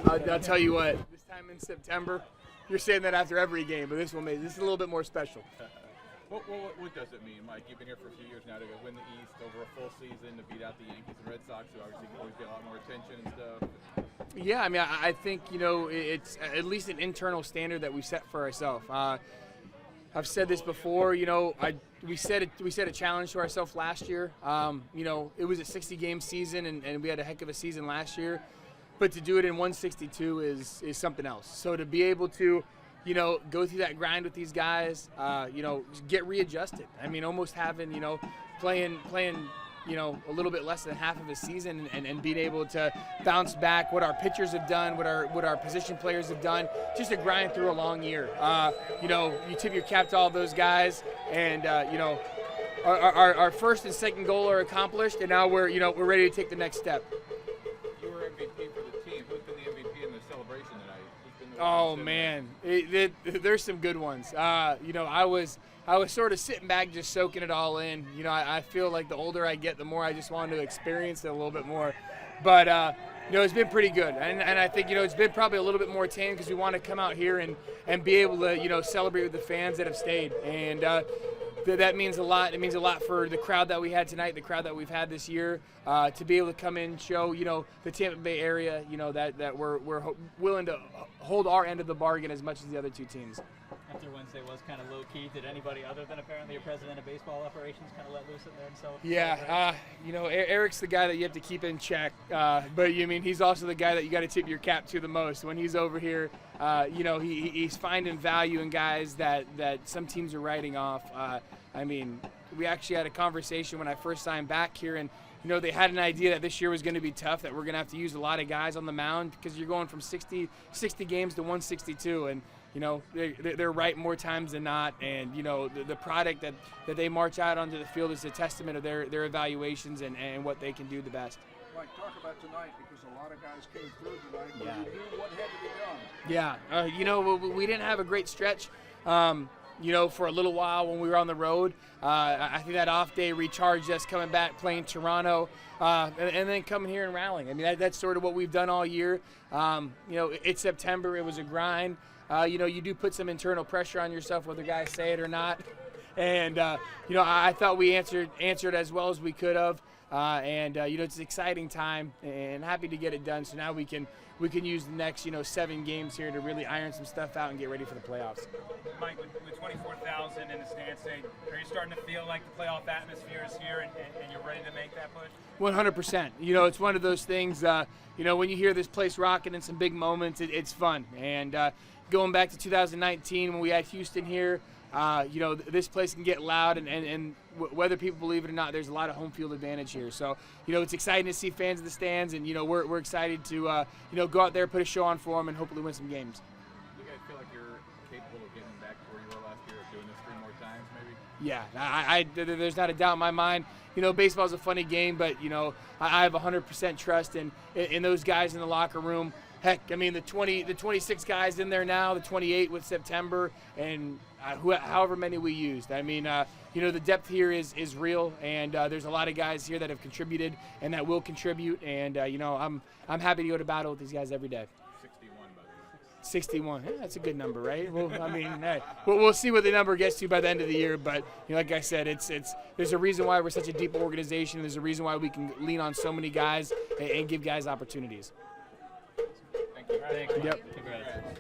I'll tell you what. This time in September, you're saying that after every game, but this is a little bit more special. What does it mean, Mike? You've been here for a few years now to win the East over a full season, to beat out the Yankees and Red Sox, who obviously always get a lot more attention and stuff. Yeah, I mean, I think, it's at least an internal standard that we set for ourselves. I've said this before, we set a challenge to ourselves last year. It was a 60-game season, and we had a heck of a season last year. But to do it in 162 is something else. So to be able to, go through that grind with these guys, get readjusted. I mean, almost having, playing, a little bit less than half of a season and being able to bounce back what our pitchers have done, what our position players have done, just to grind through a long year. You tip your cap to all those guys, and, our first and second goal are accomplished, and now we're ready to take the next step. You were MVP for the team. Who's been the MVP in the celebration tonight? Oh man, there's some good ones. I was sort of sitting back, just soaking it all in. I feel like the older I get, the more I just wanted to experience it a little bit more. But it's been pretty good, and I think it's been probably a little bit more tame because we want to come out here and be able to celebrate with the fans that have stayed, and that means a lot. It means a lot for the crowd that we had tonight, the crowd that we've had this year, to be able to come in, show the Tampa Bay area, that we're willing to hold our end of the bargain as much as the other two teams. After Wednesday was kind of low-key, did anybody other than apparently your president of baseball operations kind of let loose in there and so? Yeah, Eric's the guy that you have to keep in check, but he's also the guy that you got to tip your cap to the most. When he's over here, he's finding value in guys that some teams are writing off. We actually had a conversation when I first signed back here, and they had an idea that this year was going to be tough, that we're going to have to use a lot of guys on the mound because you're going from 60 games to 162, and they're right more times than not, and the product that they march out onto the field is a testament of their evaluations and what they can do the best. Mike, talk about tonight, because a lot of guys came through tonight, but Yeah. you knew what had to be done. Yeah, we didn't have a great stretch. For a little while when we were on the road. I think that off day recharged us coming back, playing Toronto, and then coming here and rallying. That's sort of what we've done all year. It's September. It was a grind. You do put some internal pressure on yourself, whether guys say it or not. And, I thought we answered as well as we could have. It's an exciting time and happy to get it done. So now we can use the next, 7 games here to really iron some stuff out and get ready for the playoffs. Mike, with 24,000 in the stands, are you starting to feel like the playoff atmosphere is here and you're ready to make that push? 100%. It's one of those things, when you hear this place rocking in some big moments, it's fun. And going back to 2019 when we had Houston here, this place can get loud, and whether people believe it or not, there's a lot of home field advantage here. So, it's exciting to see fans in the stands, and, we're excited to, go out there, put a show on for them, and hopefully win some games. Do you guys feel like you're capable of getting back to where you were last year, of doing this 3 more times, maybe? Yeah, there's not a doubt in my mind. Baseball's a funny game, but, I have 100% trust in those guys in the locker room. Heck, the 26 guys in there now, the 28 with September, and however many we used. The depth here is real, and there's a lot of guys here that have contributed and that will contribute, and I'm happy to go to battle with these guys every day. 61, by the way. 61. Yeah, that's a good number, right? Well, hey, we'll see what the number gets to by the end of the year. But like I said, there's a reason why we're such a deep organization. There's a reason why we can lean on so many guys and give guys opportunities. Thank you. Thanks, Mike. Yep. Congrats.